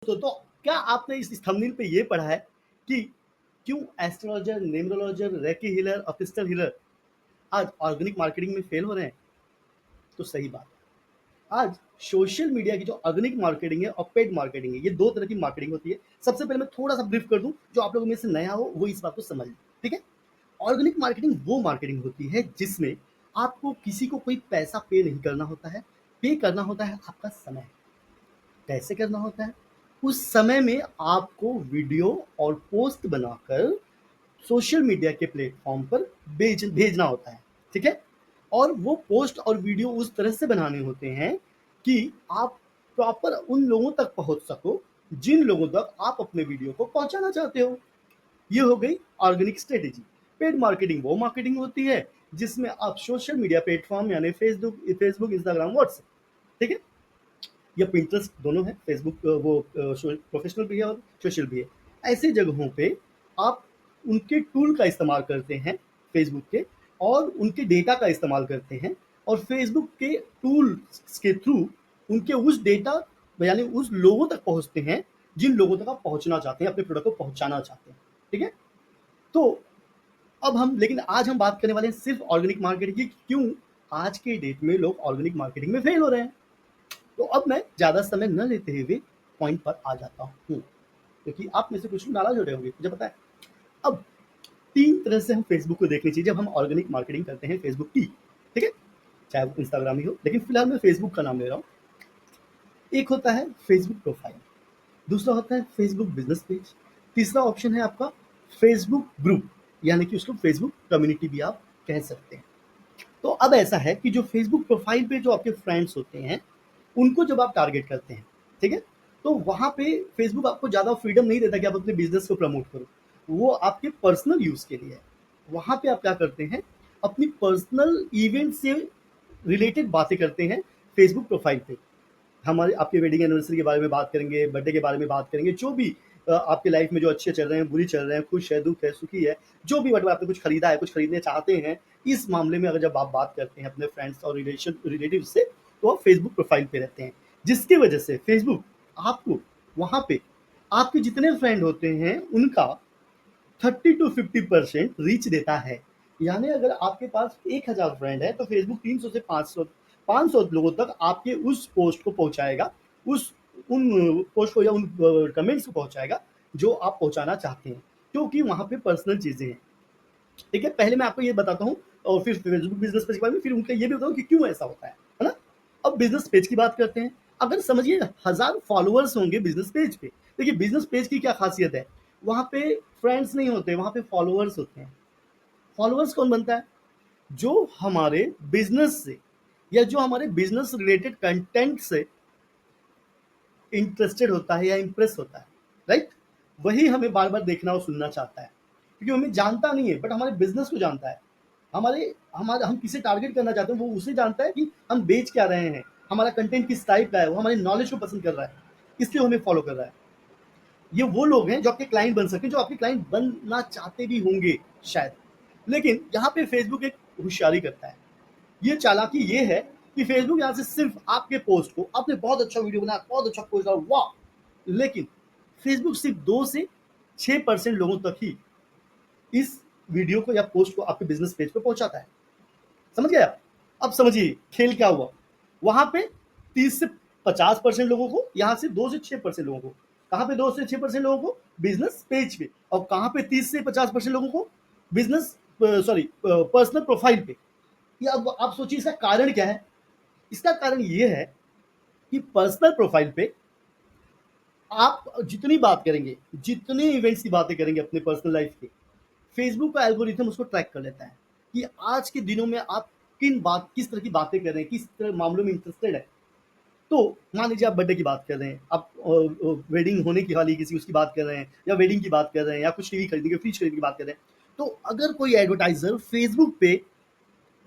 तो क्या आपने इस थंबनेल पे ये पढ़ा है कि क्यों एस्ट्रोलॉजर, न्यूमरोलॉजर, रेकी हीलर और क्रिस्टल हीलर आज ऑर्गेनिक मार्केटिंग में फेल हो रहे हैं? तो सही बात है। आज सोशल मीडिया की जो ऑर्गेनिक मार्केटिंग है और पेड मार्केटिंग है, ये 2 तरह की मार्केटिंग होती है। सबसे पहले मैं थोड़ा-सा ब्रीफ कर दूँ, जो आप लोगों में से नया हो वो इस बात को समझ ले, ठीक है? ऑर्गेनिक मार्केटिंग वो मार्केटिंग होती है जिसमें आपको किसी को कोई पैसा पे नहीं करना होता है, पे करना होता है आपका समय। कैसे करना होता है? उस समय में आपको वीडियो और पोस्ट बनाकर सोशल मीडिया के प्लेटफॉर्म पर भेजना होता है, ठीक है? और वो पोस्ट और वीडियो उस तरह से बनाने होते हैं कि आप प्रॉपर उन लोगों तक पहुंच सको जिन लोगों तक आप अपने वीडियो को पहुंचाना चाहते हो। ये हो गई ऑर्गेनिक स्ट्रेटेजी। पेड मार्केटिंग वो मार्केटिंग होती है जिसमें आप सोशल मीडिया प्लेटफॉर्म यानी फेसबुक, इंस्टाग्राम, व्हाट्सएप, ठीक है, या पिंटरेस्ट दोनों है, फेसबुक वो प्रोफेशनल भी है और सोशल भी है। ऐसी जगहों पे आप उनके टूल का इस्तेमाल करते हैं फेसबुक के, और उनके डेटा का इस्तेमाल करते हैं, और फेसबुक के टूल्स के थ्रू उनके उस डेटा यानी उस लोगों तक पहुंचते हैं जिन लोगों तक आप पहुंचना चाहते हैं, अपने प्रोडक्ट को पहुंचाना चाहते हैं, ठीक है? तो लेकिन आज हम बात करने वाले हैं सिर्फ ऑर्गेनिक मार्केटिंग की, क्यों आज के डेट में लोग ऑर्गेनिक मार्केटिंग में फेल हो रहे हैं। तो अब मैं ज़्यादा समय न लेते हुए पॉइंट पर आ जाता हूँ, क्योंकि आप में से कुछ लोग नाराज हो रहे होंगे, मुझे पता है। अब 3 तरह से हम फेसबुक को देखनी चाहिए जब हम ऑर्गेनिक मार्केटिंग करते हैं फेसबुक की, ठीक है? चाहे वो इंस्टाग्राम ही हो, लेकिन फिलहाल मैं फेसबुक का नाम ले रहा हूँ। एक होता है फेसबुक प्रोफाइल, दूसरा होता है फेसबुक बिजनेस पेज, तीसरा ऑप्शन है आपका फेसबुक ग्रुप, यानी कि उसको फेसबुक कम्युनिटी भी आप कह सकते हैं। तो अब ऐसा है कि जो फेसबुक प्रोफाइल पे जो आपके फ्रेंड्स होते हैं, उनको जब आप टारगेट करते हैं, ठीक है, तो वहां पे फेसबुक आपको ज़्यादा फ्रीडम नहीं देता कि आप अपने बिजनेस को प्रमोट करो। वो आपके पर्सनल यूज़ के लिए है। वहां पे आप क्या करते हैं, अपनी पर्सनल इवेंट से रिलेटेड बातें करते हैं फेसबुक प्रोफाइल पे। हमारे आपके वेडिंग एनिवर्सरी के बारे में बात करेंगे, बर्थडे के बारे में बात करेंगे, जो भी आपके लाइफ में जो अच्छे चल रहे हैं, बुरी चल रहे हैं, खुश है, दुख है, सुखी है, जो भी, मतलब आपने कुछ खरीदा है, कुछ खरीदने चाहते हैं, इस मामले में अगर जब आप बात करते हैं अपने फ्रेंड्स और रिलेटिव से, तो आप फेसबुक प्रोफाइल पे रहते हैं, जिसकी वजह से फेसबुक आपको वहां पे आपके जितने फ्रेंड होते हैं उनका 30 to 50% रीच देता है। यानी अगर आपके पास 1000 फ्रेंड है तो फेसबुक 300 से 500 लोगों तक आपके उस पोस्ट को पहुंचाएगा, उस उन पोस्ट को या उन कमेंट्स को पहुंचाएगा जो आप पहुंचाना चाहते हैं, क्योंकि वहां पे पर्सनल चीजें हैं, ठीक है? पहले मैं आपको ये बताता हूँ और फिर फेसबुक बिजनेस पेज के बारे में, फिर उनका ये भी बताऊँ कि क्यों ऐसा होता है ना? अब बिजनेस पेज की बात करते हैं। अगर समझिए 1000 फॉलोअर्स होंगे बिजनेस पेज पे, देखिए बिजनेस पेज की क्या खासियत है, वहां पे फ्रेंड्स नहीं होते, वहां पे फॉलोअर्स होते हैं। फॉलोअर्स कौन बनता है? जो हमारे बिजनेस से या जो हमारे बिजनेस रिलेटेड कंटेंट से इंटरेस्टेड होता है या इंप्रेस होता है, राइट? वही हमें बार बार देखना और सुनना चाहता है, क्योंकि हमें जानता नहीं है बट हमारे बिजनेस को जानता है। हमारे हमारे हम किसे टारगेट करना चाहते हैं वो उसे जानता है कि हम बेच क्या रहे हैं, हमारा कंटेंट किस टाइप का है, वो हमारे नॉलेज को पसंद कर रहा है, इसलिए हमें फॉलो कर रहा है। ये वो लोग हैं जो आपके क्लाइंट बन सकते हैं, जो आपके क्लाइंट बनना चाहते भी होंगे शायद। लेकिन यहाँ पे फेसबुक एक होशियारी करता है, ये चालाकी ये है कि फेसबुक यहाँ से सिर्फ आपके पोस्ट को, आपने बहुत अच्छा वीडियो बनाया, बहुत अच्छा पोस्ट डाला, वाह, लेकिन फेसबुक सिर्फ 2 से 6% लोगों तक ही इस वीडियो को या पोस्ट को आपके बिजनेस पेज पे पहुंचाता है। समझ गए आप? अब समझिए खेल क्या हुआ। वहां पे 30 से 50% लोगों को, यहाँ से 2 से 6% लोगों को। कहाँ पे 2 से 6% लोगों को? बिजनेस पेज पे। और कहाँ पे 30 से 50% लोगों को? बिजनेस, सॉरी, पर्सनल प्रोफाइल पे। ये अब आप सोचिए इसका कारण क्या है। इसका कारण ये है कि पर्सनल प्रोफाइल पे आप जितनी बात करेंगे, जितने इवेंट्स की बातें करेंगे अपने पर्सनल लाइफ के, फेसबुक का एल्गोरिथम उसको ट्रैक कर लेता है कि आज के दिनों में आप किस तरह की बातें कर रहे हैं, किस तरह मामलों में इंटरेस्टेड है। तो मान लीजिए आप बर्थडे की बात कर रहे हैं, आप वेडिंग होने की वाली किसी उसकी बात कर रहे हैं, या वेडिंग की बात कर रहे हैं, या कुछ टीवी खरीदने की, फ्रिज खरीदने की बात कर रहे हैं, तो अगर कोई एडवर्टाइजर फेसबुक पे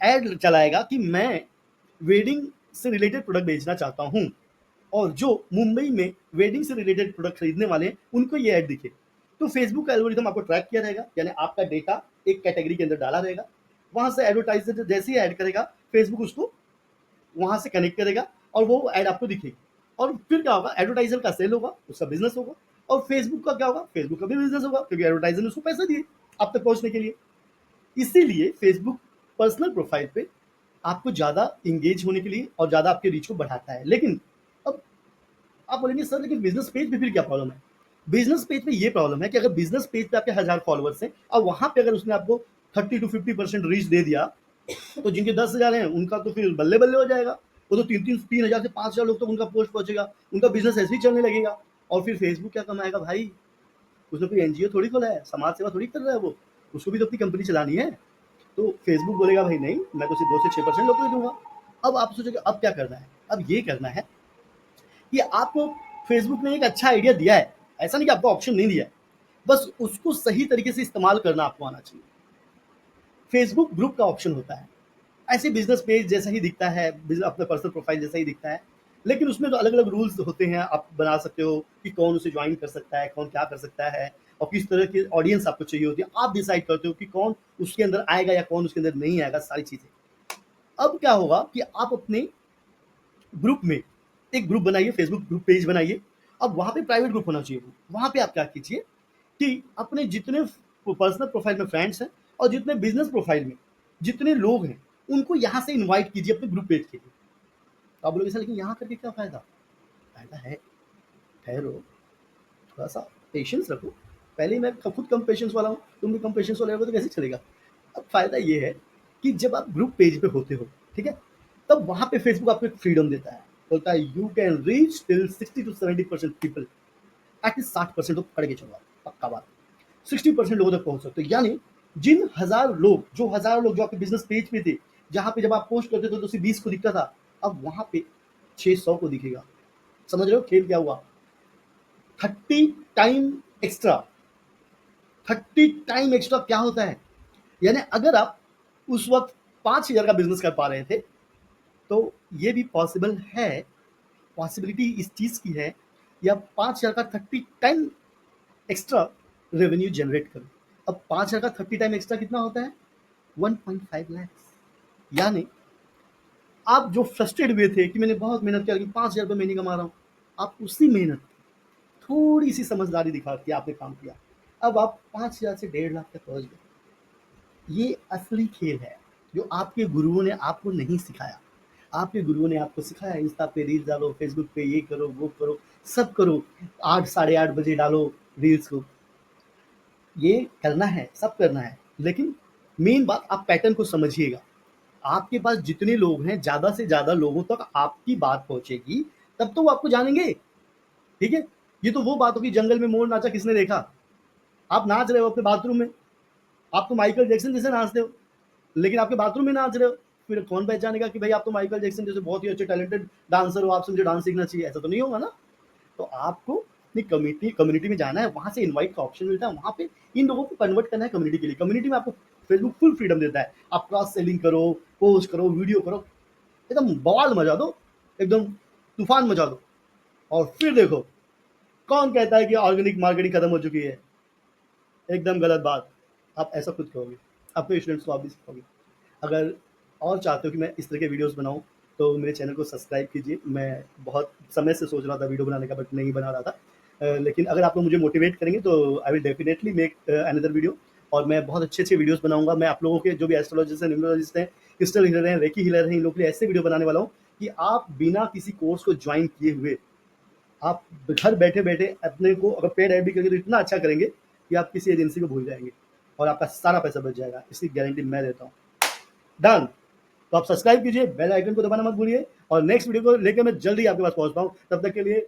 एड चलाएगा कि मैं वेडिंग से रिलेटेड प्रोडक्ट बेचना चाहता हूँ, और जो मुंबई में वेडिंग से रिलेटेड प्रोडक्ट खरीदने वाले हैं उनको ये ऐड दिखे, तो फेसबुक का एल्गोरिथम आपको ट्रैक किया रहेगा, यानी आपका डेटा एक कैटेगरी के अंदर डाला रहेगा। वहां से एडवर्टाइजर जैसे ही ऐड करेगा, फेसबुक उसको वहां से कनेक्ट करेगा और वो ऐड आपको दिखेगी। और फिर क्या होगा, एडवर्टाइजर का सेल होगा, उसका बिजनेस होगा। और फेसबुक का क्या होगा, फेसबुक का भी बिजनेस होगा, क्योंकि एडवर्टाइजर ने उसको पैसे दिए आप तक पहुंचने के लिए। इसीलिए फेसबुक पर्सनल प्रोफाइल पे आपको ज़्यादा इंगेज होने के लिए और ज़्यादा आपके रीच को बढ़ाता है। लेकिन अब आप बोलेंगे सर लेकिन बिजनेस पेज पे फिर क्या प्रॉब्लम है? बिजनेस पेज पे ये प्रॉब्लम है कि अगर बिजनेस पेज पे आपके 1000 फॉलोअर्स हैं और वहां पे अगर उसने आपको 30 to 50% रीच दे दिया, तो जिनके 10,000 हैं उनका तो फिर बल्ले बल्ले हो जाएगा। वो तो 3,000 से 5,000 लोग तक उनका पोस्ट पहुंचेगा, उनका बिजनेस ऐसे ही चलने लगेगा। और फिर फेसबुक क्या कमाएगा भाई? उसने कोई एनजीओ थोड़ी खोला है, समाज सेवा थोड़ी कर रहा है वो, उसको भी तो अपनी कंपनी चलानी है। तो फेसबुक बोलेगा भाई नहीं, मैं तो सिर्फ 2 से 6% लोग को ही दूंगा। अब आप सोचोगे अब क्या करना है? अब ये करना है कि आपको फेसबुक ने एक अच्छा आइडिया दिया है, ऐसा नहीं कि आपको ऑप्शन नहीं दिया है, बस उसको सही तरीके से इस्तेमाल करना आपको आना चाहिए। फेसबुक ग्रुप का ऑप्शन होता है, ऐसे बिजनेस पेज जैसा ही दिखता है, अपना पर्सनल प्रोफाइल जैसा ही दिखता है, लेकिन उसमें तो अलग अलग रूल्स होते हैं। आप बना सकते हो कि कौन उसे ज्वाइन कर सकता है, कौन क्या कर सकता है, और किस तरह की ऑडियंस आपको चाहिए होती है। आप डिसाइड करते हो कि कौन उसके अंदर आएगा या कौन उसके अंदर नहीं आएगा, सारी चीजें। अब क्या होगा कि आप अपने ग्रुप में एक ग्रुप बनाइए, फेसबुक ग्रुप पेज बनाइए। अब वहां पे प्राइवेट ग्रुप होना चाहिए। वहां पे आप क्या कीजिए कि अपने जितने पर्सनल प्रोफाइल में फ्रेंड्स हैं और जितने बिजनेस प्रोफाइल में जितने लोग हैं, उनको यहाँ से इनवाइट कीजिए अपने ग्रुप पेज के लिए। तो आप बोलोगे सर लेकिन यहाँ करके क्या फायदा? फायदा है, ठहरो, थोड़ा सा पेशेंस रखो। पहले ही मैं खुद कम पेशेंस वाला हूँ, तुम भी कम पेशेंस वाले हो तो कैसे चलेगा? अब फायदा ये है कि जब आप ग्रुप पेज पे होते हो, ठीक है, तब वहां पे फेसबुक आपको एक फ्रीडम देता है, बोलता है you can reach till 60 to 70% people. At least 60% तो पकड़ के चलो आप, पक्का बात। 60% लोगों तक पहुंच सकते हो, यानी जिन हजार लोग जो आपके बिजनेस पेज पे थे, जहां पे जब आप पोस्ट करते थे तो सिर्फ 20 को दिखता था, अब वहां पे 600 को दिखेगा। समझ रहे हो खेल क्या हुआ? 30 टाइम एक्स्ट्रा। 30 टाइम एक्स्ट्रा क्या होता है? यानी अगर आप उस वक्त 5,000 का बिजनेस कर पा रहे थे, तो ये भी पॉसिबल है, पॉसिबिलिटी इस चीज की है, या 5,000 का 30 टाइम एक्स्ट्रा रेवेन्यू जनरेट करो। अब 5,000 का 30 टाइम एक्स्ट्रा कितना होता है? 1.5 लाख। यानी आप जो फ्रस्ट्रेट हुए थे कि मैंने बहुत मेहनत किया लेकिन 5,000 रुपये महीने कमा रहा हूँ, आप उसी मेहनत थोड़ी सी समझदारी दिखा के आपने काम किया, अब आप 5,000 से 1.5 लाख तक पहुंच गए। ये असली खेल है जो आपके गुरुओं ने आपको नहीं सिखाया। आपके गुरुओं ने आपको सिखाया इंस्टा पे रील डालो, फेसबुक पे ये करो वो करो, सब करो, 8 साढ़े 8 बजे डालो रील्स को। ये करना है, सब करना है, लेकिन मेन बात आप पैटर्न को समझिएगा। आपके पास जितने लोग हैं, ज्यादा से ज्यादा लोगों तक आपकी बात पहुंचेगी, तब तो वो आपको जानेंगे। ठीक है, ये तो वो बात होगी, जंगल में मोर नाचा किसने देखा? आप नाच रहे हो अपने बाथरूम में, आप तो माइकल जैक्सन जैसे नाचते हो, लेकिन आपके बाथरूम में नाच रहे हो, फिर कौन पहचानेगा कि भाई आप तो माइकल जैक्सन जैसे बहुत ही अच्छे टैलेंटेड डांसर हो, आपसे मुझे डांस सीखना चाहिए? ऐसा तो नहीं होगा ना। तो आपको अपनी कम्युनिटी कम्युनिटी में जाना है, वहां से इनवाइट का ऑप्शन मिलता है, वहां पे इन लोगों को कन्वर्ट करना है कम्युनिटी के लिए। कम्युनिटी में आपको फेसबुक फुल फ्रीडम देता है, आप क्रॉस सेलिंग करो, पोस्ट करो, वीडियो करो, एकदम बवाल मचा दो, एकदम तूफान मचा दो। और फिर देखो कौन कहता है कि ऑर्गेनिक मार्केटिंग खत्म हो चुकी है? एकदम गलत बात। आप ऐसा खुद कहोगे, अपने स्टूडेंट्स को आप भी सिखाओगे। अगर और चाहते हो कि मैं इस तरह के वीडियोस बनाऊं, तो मेरे चैनल को सब्सक्राइब कीजिए। मैं बहुत समय से सोच रहा था वीडियो बनाने का, बट नहीं बना रहा था। लेकिन अगर आप लोग मुझे मोटिवेट करेंगे तो I will definitely make another video. और मैं बहुत अच्छे अच्छे वीडियोस बनाऊंगा। मैं आप लोगों के जो भी एस्ट्रोलॉजिस्ट हैं, न्यूमरोलॉजिस्ट हैं, क्रिस्टल हीलर हैं, रेकी हीलर हैं, इन लोगों के लिए ऐसे वीडियो बनाने वाला हूँ कि आप बिना किसी कोर्स को ज्वाइन किए हुए आप घर बैठे बैठे अपने को अगर पेड ऐड भी करेंगे तो इतना अच्छा करेंगे कि आप किसी एजेंसी को भूल जाएंगे और आपका सारा पैसा बच जाएगा। इसकी गारंटी मैं देता हूँ। डन। तो आप सब्सक्राइब कीजिए, बेल आइकन को दबाना मत भूलिए, और नेक्स्ट वीडियो को लेकर मैं जल्दी आपके पास पहुंचता हूँ। तब तक के लिए